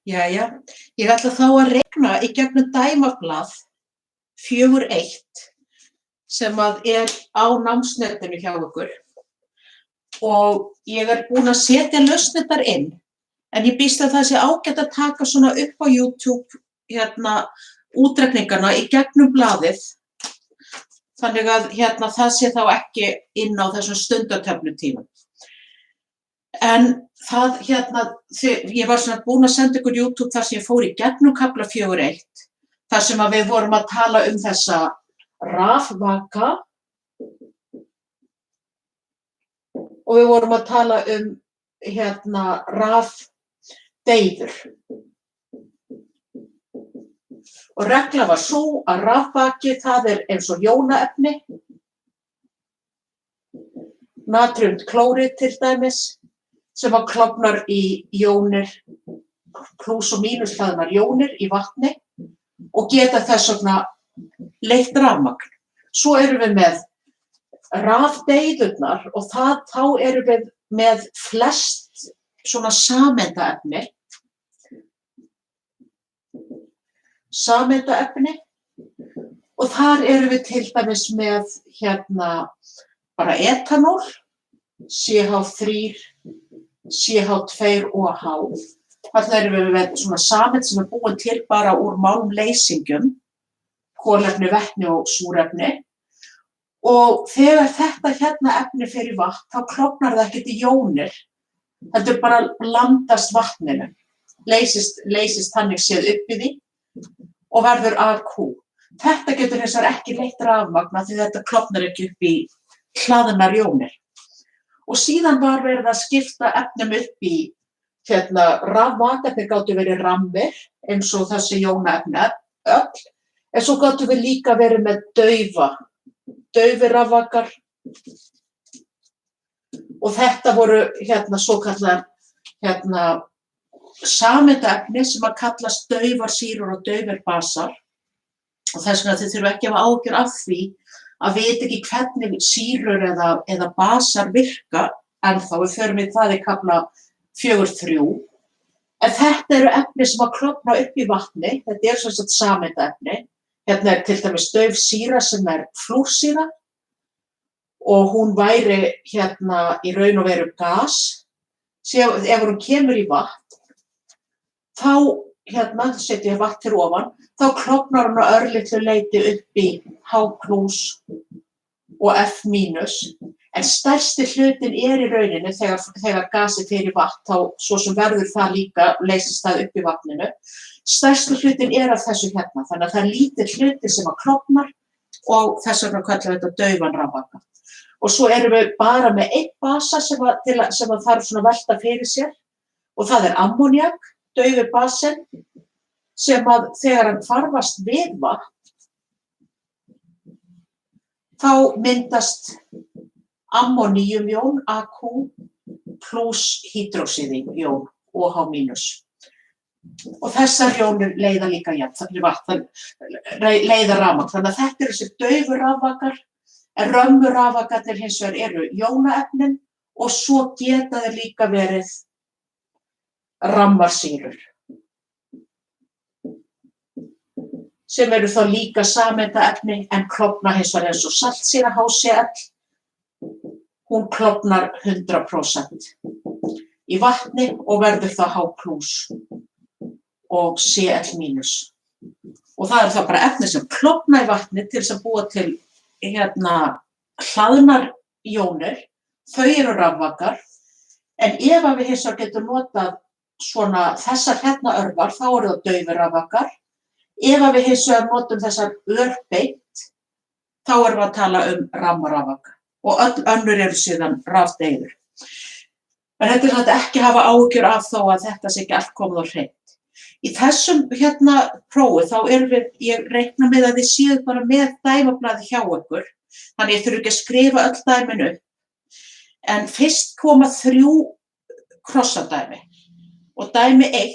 Jæja, ég ætla þá að reikna í gegnum dæmablað 4.1 sem að er á námsnetinu hjá ykkur og ég er búin að setja lausnirnar inn en ég býst að það sé ágætt að taka svona upp á YouTube útreikningana í gegnum blaðið þannig að það sé þá ekki inn á þessum stundatöflutímum. En það ég var svona búin að senda ykkur YouTube þar sem ég fór í gegnum kafla 4.1 þar sem að við vorum að tala um þessa rafvaka og við vorum að tala um rafdeyður. Og regla var sú að rafvaki það er eins og jónaefni, natriumklóríð til dæmis, sem að klofnar í jónir, plús og mínus hlaðnar jónir í vatni og geta þess vegna leitt rafmagn. Svo erum við með rafdeyðurnar og þá erum við með flest svona sameindaefni og þar erum við til dæmis með bara etanól, CH3, CH2 og H. Þarna erum við með svona sameind sem er búin til bara úr málmleysingjum, kolefni, vetni og súrefni. Og þegar þetta efni fer í vatn, þá klofnar það ekkert í jónir. Þetta bara blandast vatninu, leysist þannig séð upp í því og verður AQ. Þetta getur hins vegar ekki leitt rafmagn því þetta klofnar ekki upp í hlaðnar jónir. Og síðan var verið að skipta efnum upp í rafvaka, þeir gátu verið rammir eins og þessi jónaefni öll, en svo gátu við líka verið með daufir rafvakar og þetta voru svokallar sameindaefni sem að kallast daufar sýrur og daufir basar og þess vegna þið þurfa ekki að hafa áhyggjur af því að vita ekki hvernig sýrur eða basar virka ennþá, við förum í það í kafla 4.3. En þetta eru efni sem að klofna upp í vatni, þetta er sem sagt sameindaefni. Hérna er til dæmis dauf sýra sem er flúrsýra og hún væri í raun og veru gas. Ef hún kemur í vatn, þá setjum ég vatn fyrir ofan, þá klofnar hún á örlitlu leyti upp í H+ og F-, en stærsti hlutin er í rauninni þegar gasið fer í vatn, þá svo sem verður það líka, leysist það upp í vatninu. Stærsti hlutin er af þessu þannig að það er lítill hluti sem að klofnar og þess vegna kallum við þetta daufan rafvaka. Og svo erum við bara með einn basa sem að þarf svona velta fyrir sér og það er ammóníak, daufur basinn, sem að þegar hann hvarfast við vatn, þá myndast ammoníumjón, AQ, pluss hydróxíðjón, OH-. Og þessar jónir leiða líka leiða rafmagn. Þannig að þetta eru þessi daufu rafvakar, en römmu rafvakarnir hins vegar eru jónaefnin og svo geta þeir líka verið rammar sýrur. Sem eru þá líka sameindaefni en klofna hins vegar eins og saltsýra HCl. Hún klofnar 100% í vatni og verður þá H+ og Cl-. Og það er þá bara efni sem klofna í vatni til þess að búa til hlaðnar jónir, þau eru rafvakar, en ef að við hins vegar getum notað svona þessar örvar, þá eru það daufir rafvakar. Ef að við hins vegar notum þessar örbeint, þá erum við að tala um rafvaka og öll önnur eru síðan rafdeyður. En þetta er samt ekki hafa áhyggjur af þó að þetta sé ekki allt komið á hreint. Í þessum prófi þá ég reikna með að þið séu bara með dæmablaði hjá ykkur, þannig ég þurfi ekki að skrifa öll dæmin upp. En fyrst koma 3 krossadæmi og dæmi 1,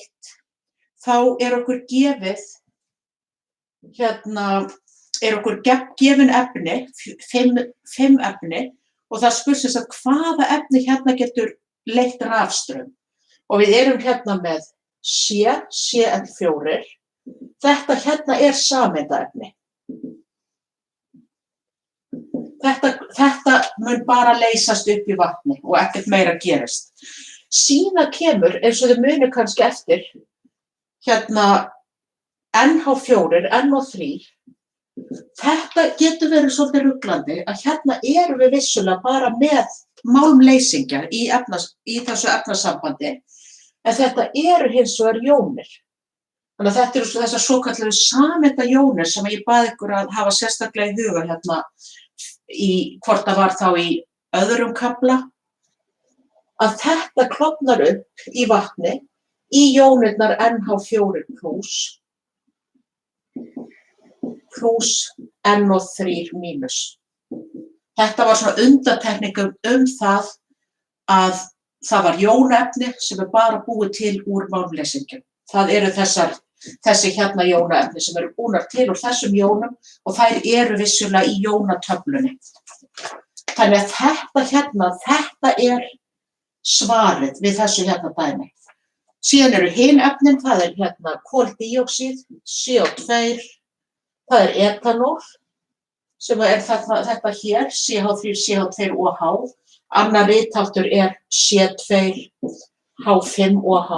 þá er okkur gefið er okkur gefin efni, 5 efni og það spurt hvaða efni getur leitt rafstraum. Og við erum með Cl4. Þetta hérna sameindaefni. Þetta mun bara leysast upp í vatni og ekkert meira gerist. Síðan kemur, eins og þið munið kannski eftir, NH4, NO3. Þetta getur verið svolítið ruglandi að hérna erum við vissulega bara með málmleysingja í þessu efnasambandi, en þetta eru hins vegar jónir. Þannig að þetta eru þessar svokölluðu sameindajónir sem ég bað ykkur að hafa sérstaklega í huga hvort það var þá í öðrum kafla, að þetta klofnar upp í vatni í jónirnar NH4+ plus NO3-. Þetta var svona undantekning það að það var jónaefni sem bara búið til úr málmleysingjum. Það eru þessi hérna jónaefni sem eru búnar til úr þessum jónum og þær eru vissulega í jónatöflunni. Þannig að þetta svarið við þessu hérna dæmi. Síðan eru hin efnin, það hérna koldíoxíð, CO2, það etanól, sem þetta hér, CH3, CH2OH. Annar ritháttur C2, H5OH.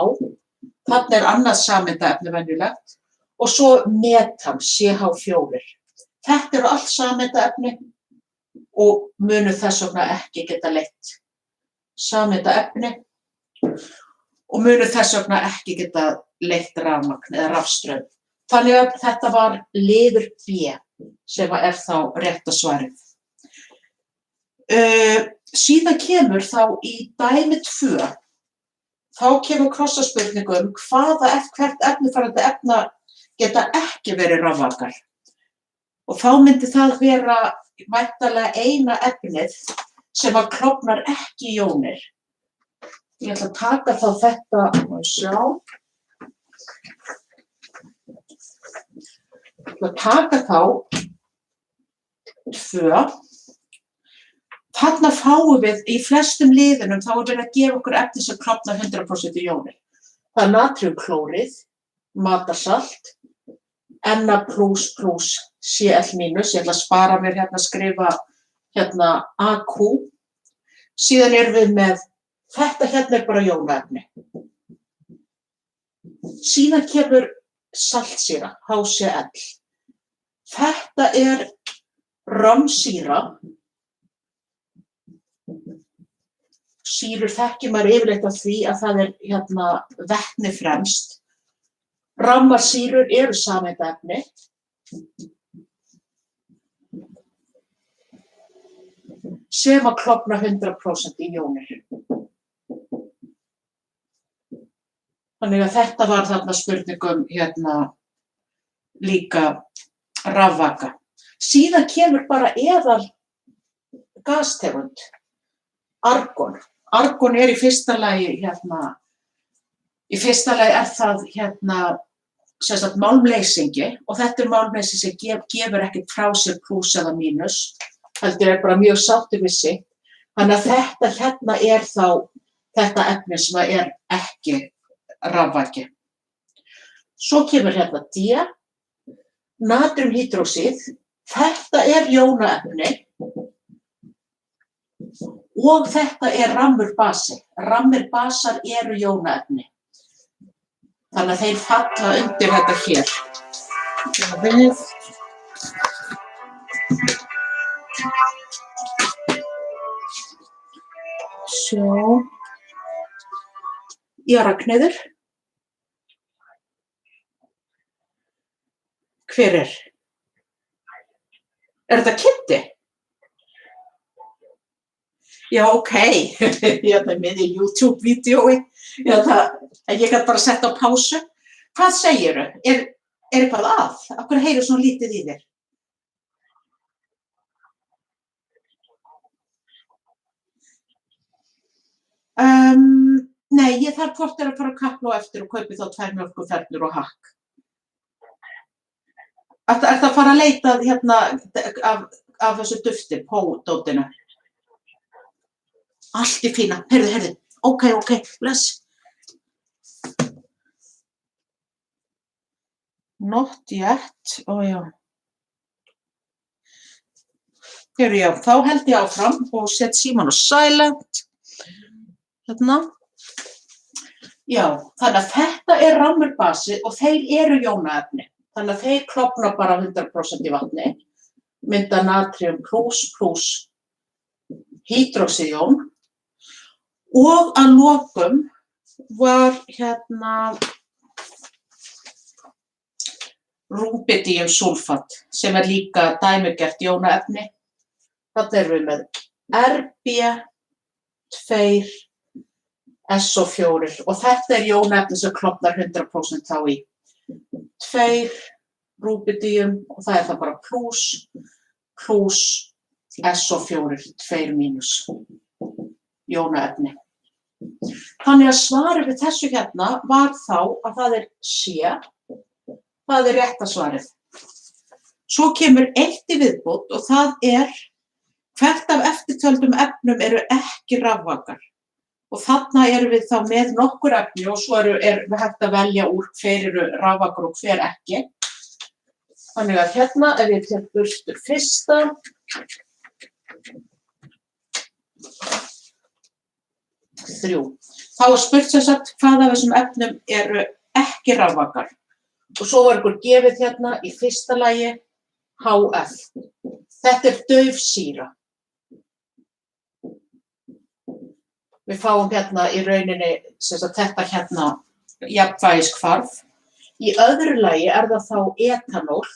Þarna annað sameindaefni venjulegt. Og svo metan, CH4. Þetta eru allt sameindaefni og munu þess vegna ekki geta leitt sameindaefni og munu þess vegna ekki geta leitt rafmagn eða rafstraum. Þannig að þetta var liður B sem þá rétta svarið. Síðan kemur þá í dæmi 2, þá kemur krossaspurningum hvert efnifarandi efna geta ekki verið rafvakar. Og þá myndi það vera væntanlega eina efnið sem klofnar ekki í jónir. Ég ætla að taka þá þetta og sjá. Ég ætla að taka þá 2. Þarna fáum við í flestum liðunum, þá verið að gefa okkur efni sem klofnar 100% í jónir. Það natriumklórið, matarsalt, Na++, Cl-. Ég ætla að spara mér að skrifa AQ. Síðan erum við með, þetta hérna bara jónaefni. Síðan kemur saltsýra, HCl. Þetta romsýra. Sýrur þekkir maður yfirleitt af því að það vetni fremst. Ramarsýrur eru sameindaefni. Sem klofna 100% í jónir. Þannig að þetta var þarna spurningum líka rafvaka. Síðan kemur bara eðal gastegund, argon. Argon í fyrsta lagi það sem sagt málmleysingi og þetta málmleysingi sem gefur ekkert frá sér plús eða mínus, heldur bara mjög sáttur við sig. Þannig að þetta þá þetta efni sem ekki rafvaki. Svo kemur D, natriumhydróxíð. Þetta jónaefni og þetta rammur basi. Rammir basar eru jónaefni. Þannig að þeir falla undir þetta hér. Sjá. Já, Ragnheiður. Hver er? Þetta Kiddi? Já, ok. Ég með í YouTube-vídeói. En ég gæti bara sett á pásu. Hvað segirðu? Eitthvað að? Af hverju heyrir svona lítið í þér? Nei, ég þarf hvort að fara að kapla á eftir og kaupi þá 2 mjólkurfernur og hakk. Ertu að fara að leita af þessu dufti, pódótinu? Allt í fína. Heyrðu. Ok, bless. Not yet, já. Já, þá held ég áfram og set símann á silent. Hérna. Já, þannig að þetta rammur basi og þeir jónaefni. Þannig að þeir klofna bara 100% í vatni, mynda natrium plus hydroxíjón og að lokum var rúbidíumsúlfat sem líka dæmigert jónaefni. Þarna erum við með Rb2SO4 og þetta jónaefni sem klofnar 100% þá í 2 rúbidíum og það það bara plus SO4, 2 mínus jónaefni. Þannig að svarið við þessu hérna var þá að það C, það rétta svarið. Svo kemur eitt í viðbót og það hvert af eftirtöldum efnum eru ekki rafvakar. Og þarna erum við þá með nokkur efni og svo við hægt að velja úr hver eru rafvakar og hver ekki. Þannig að hérna ef ég tek burtu fyrsta. Þá spurt sem sagt hvað af þessum efnum eru ekki rafvakar. Og svo var ykkur gefið hérna í fyrsta lagi HF. Þetta dauf sýra. Við fáum hérna í rauninni sem sagt þetta hérna jafnvægiskvarf. Í öðru lagi það þá etanól.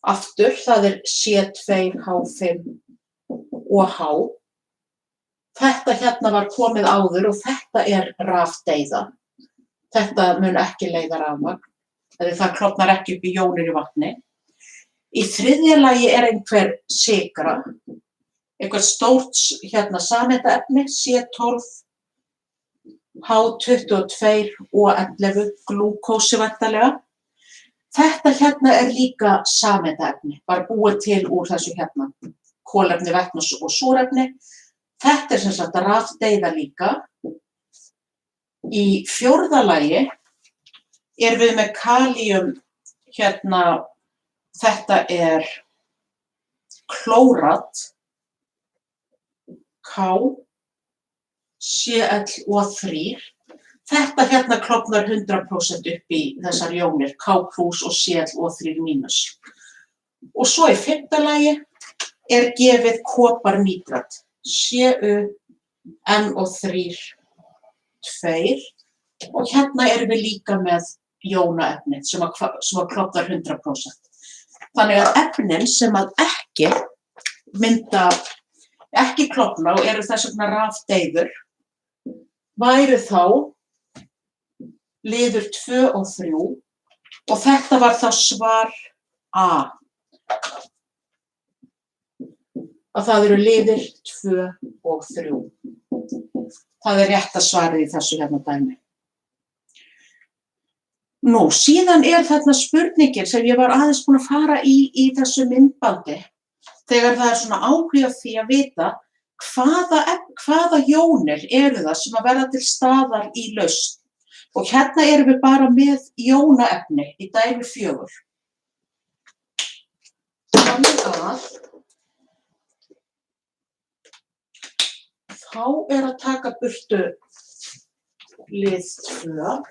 Aftur, það C2H5OH. Þetta hérna var komið áður og þetta rafdeyða. Þetta mun ekki leiða rafmagn. Það klofnar ekki upp í jónir í vatni. Í þriðja lagi einhver sykra, einhver stórt sameindaefni, C12H22O11, glúkósi væntanlega. Þetta hérna líka sameindaefni, bara búið til úr þessu hérna, kolefni, vetni og súrefni. Þetta sem sagt rafdeyða líka. Í fjórða lagi við með kalíum, þetta klórat, KClO3. Þetta hérna klofnar 100% upp í þessar jónir, K+ og ClO3-. Og svo í fimmta lagi gefið koparnítrat, CuNO3 og hérna við líka með jónaefni sem klofnar 100%. Þannig að efnin sem ekki klofna og þess vegna rafdeyður væru þá liður 2 og 3 og þetta var þá svar A. Að það eru liðir 2 og 3. Það rétta svarið í þessu hérna dæmi. Nú, síðan þarna spurningin sem ég var aðeins búin að fara í þessu myndbandi þegar það svona áhuga því að vita hvaða jónir það sem verða til staðar í lausn. Og hérna við bara með jónaefni í dæmi 4. Þannig að þá að taka burtu lið 2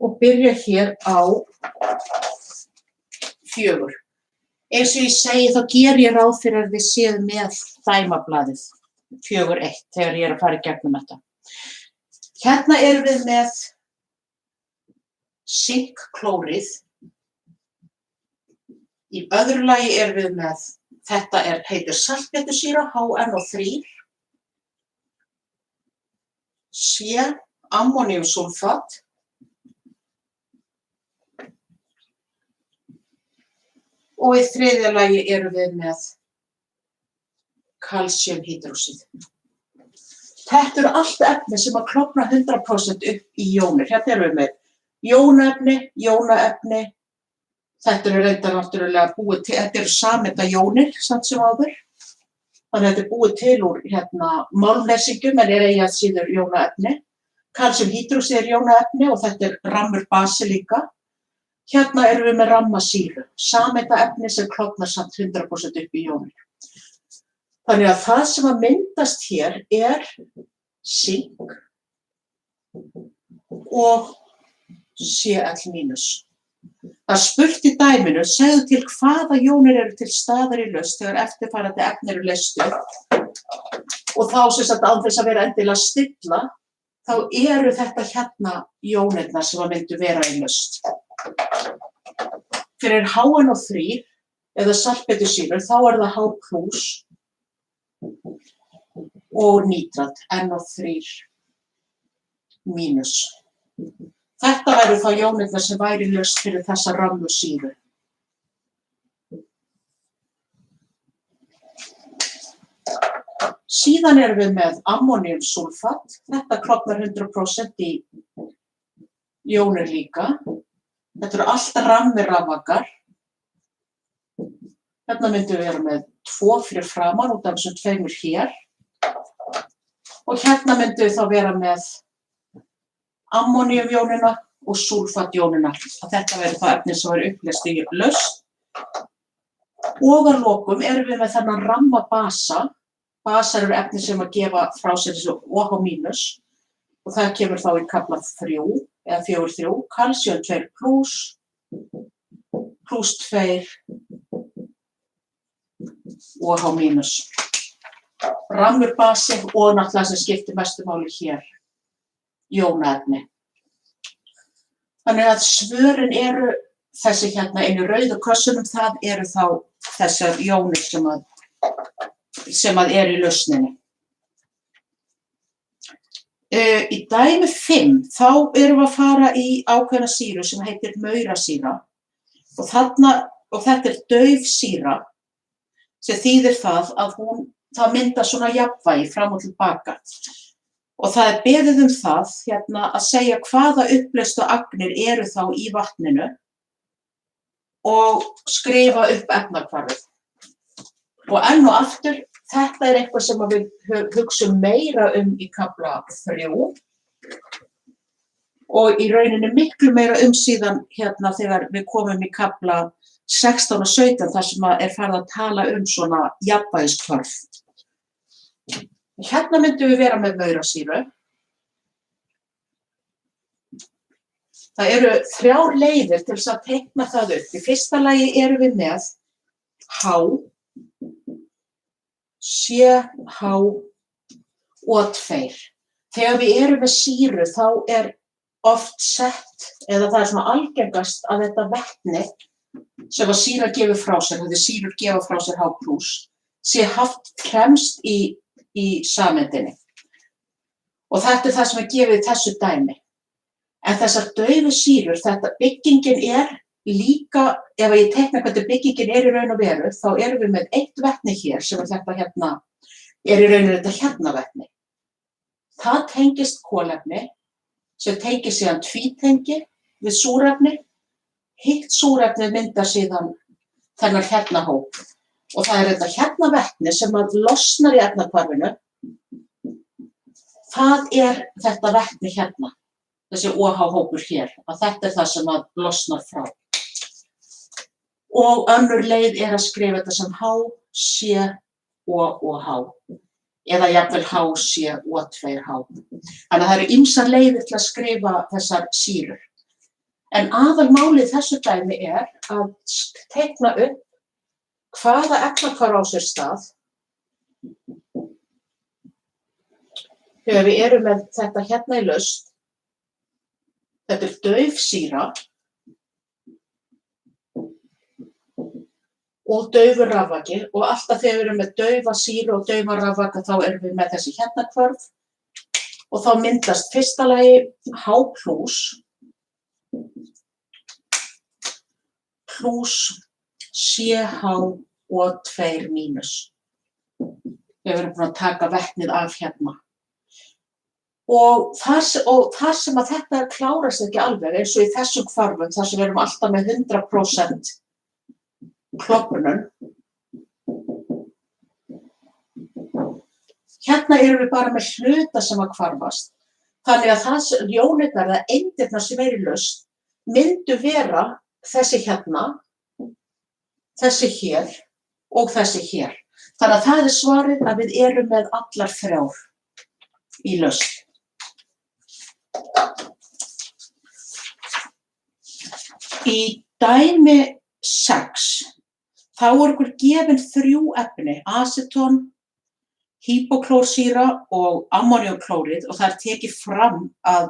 og byrja hér á 4. Eins og ég segi þá geri ég ráð fyrir að þið séð með dæmablaðið 4.1 þegar ég að fara í gegnum þetta. Hérna við með sinkklórið. Í öðru lagi við með, þetta heitir saltpetursýra, HNO3. C, ammóníumsúlfat. Og í þriðja lagi við með kalsíumhydróxíð. Þetta eru allt efni sem klofna 100% upp í jónir. Hérna við með jónaefni. Þetta reyndar náttúrulega búið til, þetta eru sameindajónir samt sem áður. Þannig að þetta búið til úr málmleysingjum en eigi að síður jónaefni. Kalsíumhýdróxíð er jónaefni og þetta er rammur basi líka. Hérna erum við með rammasýru, sameindaefni sem klofnar samt 100% upp í jónir. Þannig að það sem að myndast hér er sink og Cl-. Það er spurt í dæminu, segðu til hvaða jónir eru til staðar í lausn þegar eftirfarandi efni eru leyst upp og þá sem sagt án þess að vera endilega stilla, þá eru þetta hérna jónirnar sem að myndu vera í lausn. Fyrir HNO3 eða saltpetursýrur þá er það H+ og nítrat NO3-. Þetta væru þá jónirnar sem væri lausn fyrir þessa rammusýru. Síðan erum við með ammóníumsúlfat. Þetta klofnar 100% í jónir líka. Þetta eru allt rammir rafmagnar. Hérna myndum við vera með 2 fyrir framan út af þessum 2 hér. Og hérna myndum við þá vera með ammóníumjónina og súlfatjónina. Þetta verður það efni sem er uppleyst í lausn. Og að lokum erum við með þennan rammabasa. Basar eru efni sem að gefa frá sér þessu OH- og það kemur þá í kafla 3 eða 4.3. Kalsíum 2+ plus 2 OH-. Rammur basi og náttúrulega sem skiptir mestu máli hér, jónaefni. Þannig að svörin eru þessi hérna einu rauðu kössunum, það eru þá þessar jónir sem að eru í lausninni. Í dæmi 5 þá erum við að fara í ákveðna sýru sem heitir maurasýra og þetta er dauf sýra sem þýðir það að það myndar svona jafnvægi fram og til baka. Og það er beðið það hérna að segja hvaða uppleystu agnir eru þá í vatninu og skrifa upp efnahvarfið. Og enn og aftur, þetta er eitthvað sem við hugsum meira í kafla 3 og í rauninni miklu meira síðan hérna þegar við komum í kafla 16 og 17 þar sem er farið að tala svona jafnvægiskvörf. Hérna myndum við vera með maurasýru. Það eru 3 leiðir til þess að teikna það upp. Í fyrsta lagi erum við með H, CH2. Þegar við erum með sýru þá er oft sett, eða það er svona algengast að þetta vetni sem að sýra gefur frá sér, þetta sýrur gefa frá sér H+, sé haft fremst í sameindinni. Og þetta er það sem er gefið í þessu dæmi. En þessar daufu sýrur, þetta byggingin er líka, ef ég teikna hvernig byggingin er í raun og veru, þá erum við með eitt vetni hér sem er þetta hérna, er í rauninni þetta hérna vetni. Það tengist kolefni, sem tengist síðan tvítengi við súrefni. Hitt súrefni myndar síðan þennan hérna hóp. Og það er þetta hérna vetni sem að losnar í efnahvarfinu. Það er þetta vetni hérna, þessi OH-hópur hér, að þetta er það sem að losnar frá. Og önnur leið er að skrifa þetta sem H, C, og H. Eða jafnvel H, C, O2, H. Þannig að það eru ýmsar leiðir til að skrifa þessar sýrur. En aðalmálið þessu dæmi er að teikna upp hvaða efnahvarf á sér stað þegar við erum með þetta hérna í lausn. Þetta er dauf sýra og daufur rafvaki og alltaf þegar við erum með daufa sýru og daufa rafvaka þá erum við með þessi hérna hvörf og þá myndast fyrsta lagi H+ plus CH2-. Við erum búin að taka vetnið af hérna. Og þar sem að þetta klárast ekki alveg, eins og í þessum hvarfum, þar sem við erum alltaf með 100% klofnun. Hérna erum við bara með hluta sem að hvarfast. Þannig að það jónirnar eða eindirnar sem í lausn myndu vera þessi hérna, þessi hér og þessi hér. Þannig að það svarið að við erum með allar 3 í lausn. Í dæmi 6 þá okkur gefin 3 efni, aseton, hypoklórsýra og ammóníumklóríð og það tekið fram að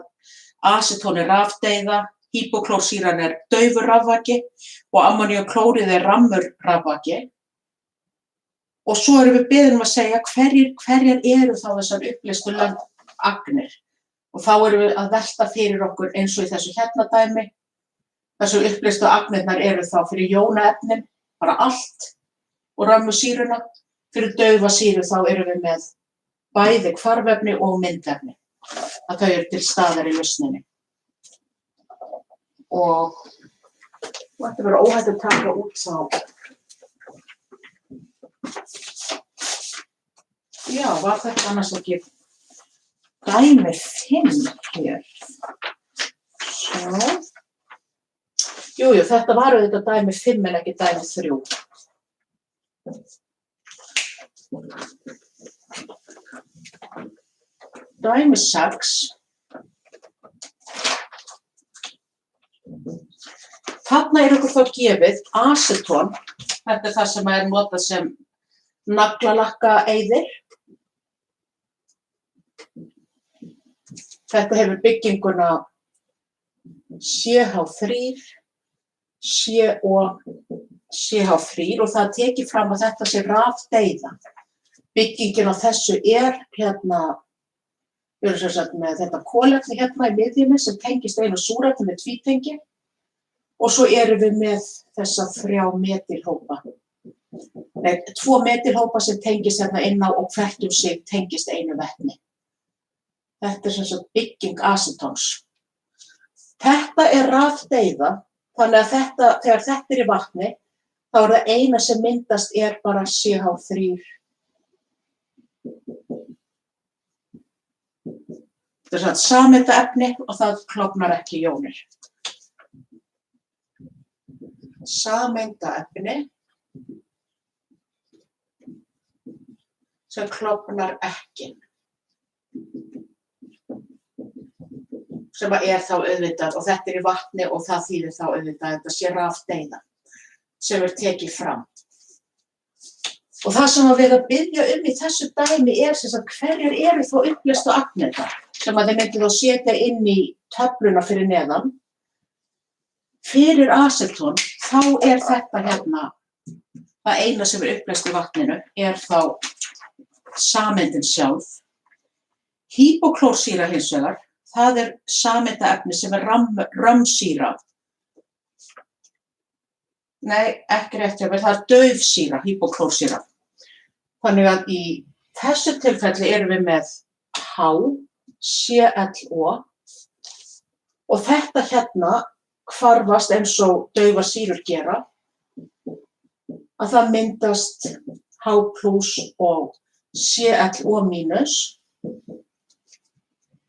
aseton rafdeyða, hypoklórsýran daufur rafvaki og ammóníumklóríð rammur rafvaki. Og svo erum við beðin að segja hverjar eru þá þessar uppleystu agnir. Og þá erum við að velta fyrir okkur eins og í þessu hérna dæmi. Þessu uppleystu agnirnar eru þá fyrir jónaefnin, bara allt, og rammusýruna. Fyrir daufa sýru þá erum við með bæði hvarfefni og myndefni. Að þau eru til staðar í lausninni. Og þetta verður óhætt að taka út þá. Já, var þetta annars ekki dæmi 5 hér? Svo. Jú, þetta var auðvitað dæmi 5 en ekki dæmi 3. Dæmi 6. Þarna okkur þá gefið aseton, þetta það sem notað sem naglalakkaeyðir. Þetta hefur bygginguna CH3, CO, CH3 og það tekið fram að þetta sé rafdeyða. Byggingin á þessu hérna, við erum sem sagt með þetta kolefni hérna í miðjunni sem tengist einu súrefni með tvítengi og svo erum við með þessa 3 metilhópa. Nei, 2 metilhópa sem tengist hérna inn á og hvert sig tengist einu vetni. Þetta sem sagt bygging asetons. Þetta rafdeyða, þannig að þegar þetta í vatni, þá það eina sem myndast bara CH3. Þetta sameindaefni og það klofnar ekki jónir. Sameindaefni sem klofnar ekki. Sem þá auðvitað, og þetta í vatni og það þýðir þá auðvitað að þetta sé rafdeyða sem tekið fram. Og það sem við að biðja í þessu dæmi sem sagt hverjar eru þá uppleystu agnirnar sem að þið myndu þá setja inn í töfluna fyrir neðan. Fyrir aseton þá þetta hérna, það eina sem uppleyst í vatninu þá sameindin sjálf. Hypoklórsýra hins vegar, það sameindaefni sem römmsýra. Nei, ekki rétt hjá mér, það daufsýra, hypoklórsýra. Þannig að í þessu tilfelli erum við með HClO og þetta hérna hvarfast eins og daufar sýrur gera. Að það myndast H+ og ClO-.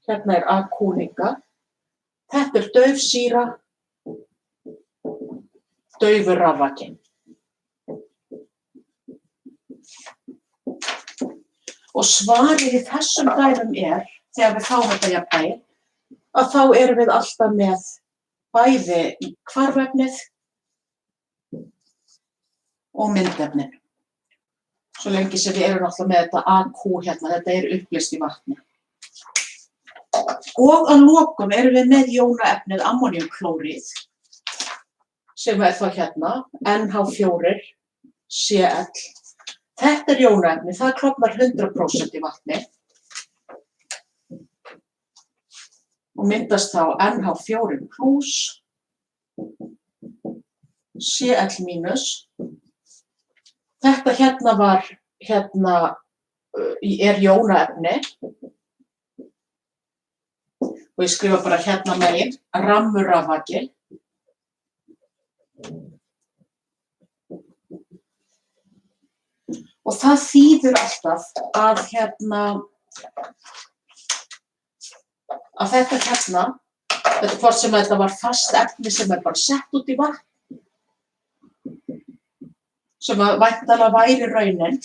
Hérna A-kúninga. Þetta daufsýra, daufur rafvaki. Og svarið í þessum dæmum þegar við fáum þetta jafnvægi, að þá erum við alltaf með bæði hvarfefnið og myndefnið. Svo lengi sem við erum alltaf með þetta AQ hérna, þetta uppleyst í vatni. Og að lokum erum við með jónaefnið ammóníumklóríð, sem þá hérna, NH4, Cl. Þetta jónaefni, það klofnar 100% í vatni og myndast þá NH4+, Cl-. Þetta hérna var jónaefni og ég skrifa bara hérna megin, rammur rafvaki. Og það þýðir alltaf að að þetta hérna, þetta hvort sem þetta var fast efni sem bara sett út í vatn, sem að væntanlega væri raunin,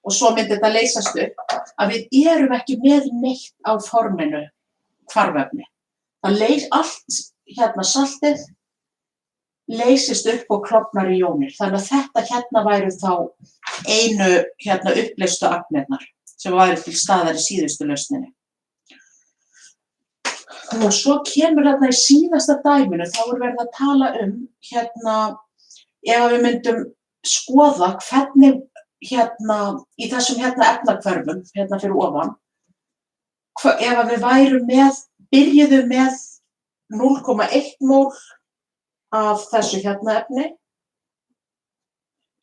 og svo myndi þetta leysast upp, að við erum ekki með neitt á forminu hvarfefni. Allt hérna saltið leysist upp og klofnar í jónir. Þannig að þetta hérna væru þá einu hérna uppleystu agnirnar sem væri til staðar í síðustu lausninni. Og svo kemur hérna í síðasta dæminu, þá verið að tala hérna, ef við myndum skoða hvernig hérna í þessum hérna efnahvörfum hérna fyrir ofan, ef við værum byrjuðum með 0,1 mól af þessu hérna efni.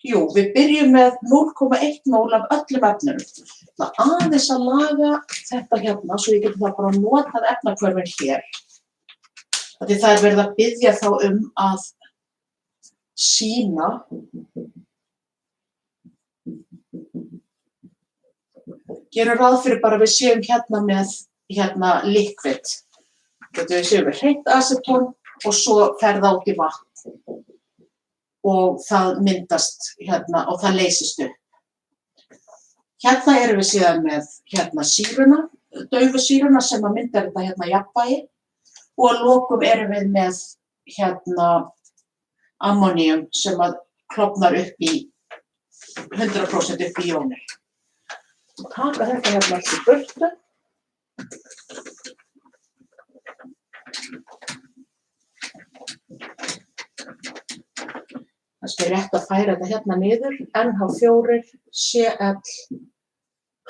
Jú, við byrjum með 0,1 mól af öllum efnum. Það aðeins að laga þetta hérna, svo ég geti það bara notað efnahvörfin hér. Því það verið að biðja þá að sýna gerum ráð fyrir bara við séum hérna með hérna liquid. Við séum með hreint acetón og svo fer það út í vatn og það myndast hérna og það leysist upp. Hérna erum við síðan með hérna sýruna, daufu sýruna sem að myndar þetta hérna jafnvægi og að lokum erum við með hérna ammoníum sem að klofnar upp í 100% upp í jónir. Taka þetta hérna allt í burtu. Kannski rétt að færa þetta hérna niður. NH4, Cl,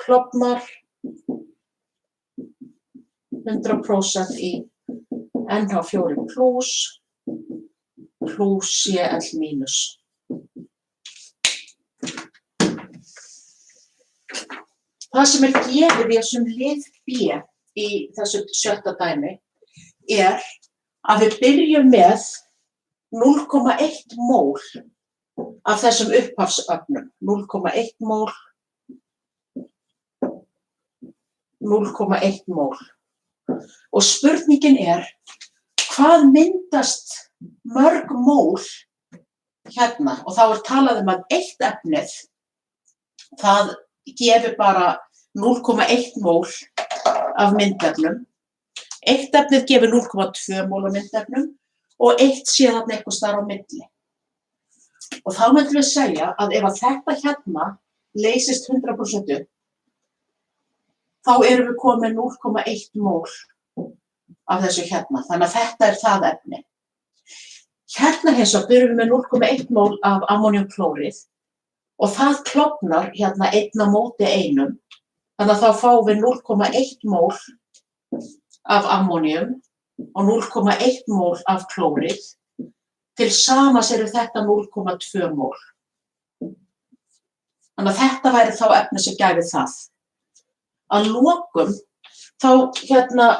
klofnar 100% í NH4 plus Cl mínus. Það sem gefið í þessum lið B í þessu sjötta dæmi að við byrjum með 0,1 mól af þessum upphafsöfnum. 0,1 mól, 0,1 mól. Og spurningin hvað myndast mörg mól hérna? Og þá talað að eitt efnið, það gefur bara 0,1 mól af myndefnum. Eitt efnið gefur 0,2 mól af myndefnum og eitt sé þarna eitthvað staðar á milli. Og þá myndum við segja að ef að þetta hérna leysist 100% upp, þá erum við komið 0,1 mól af þessu hérna. Þannig að þetta það efni. Hérna hins vegar byrjum við með 0,1 mól af ammóníumklórið og það klofnar hérna 1 á móti 1. Þannig að þá fáum við 0,1 mól af ammóníum og 0,1 mól af klórið. Til samans eru þetta 0,2 mól. Þannig að þetta væri þá efni sem gæfi það. Að lokum, þá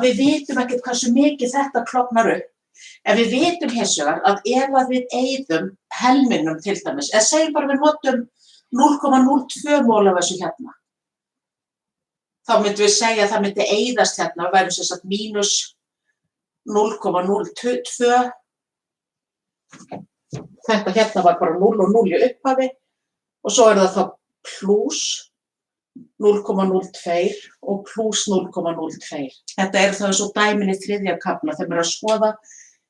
við vitum ekkert hversu mikið þetta klofnar upp. En við vitum hins vegar að ef við eyðum helmingnum til dæmis, eða segjum bara við notum 0,02 mól af þessu hérna. Þá myndum við segja að það myndi eyðast hérna og væri sem sagt mínus 0,02. Þetta hérna var bara 0 og 0 í upphafi og svo það þá plus 0,02 og plus 0,02. Þetta þá eins og dæmin í þriðja kafla þegar maður að skoða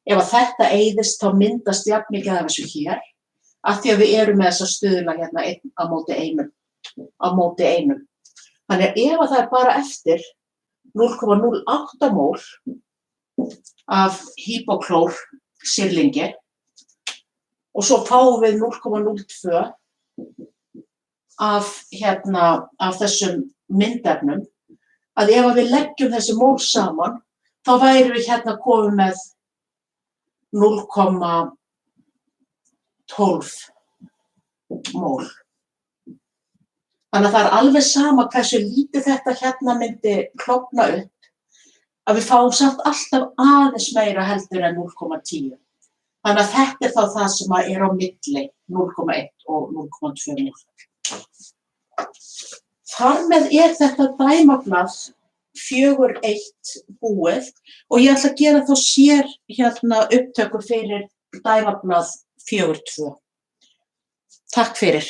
ef að þetta eyðist þá myndast jafn mikið af þessu hér af því að við erum með þessa stuðla hérna 1 á móti 1. Þannig að ef að það bara eftir 0,08 mól af hypoklórsýrlingi og svo fáum við 0,02 af þessum myndefnum, að ef við leggjum þessi mól saman, þá værum við hérna komið með 0,12 mól. Þannig að það alveg sama hversu lítið þetta hérna myndi klofna upp, að við fáum samt alltaf aðeins meira heldur en 0,10. Þannig að þetta þá það sem á milli 0,1 og 0,2 mól. Þar með þetta dæmablað 4.1 búið og ég ætla að gera þá sér upptöku fyrir dæmablað 4.2. Takk fyrir.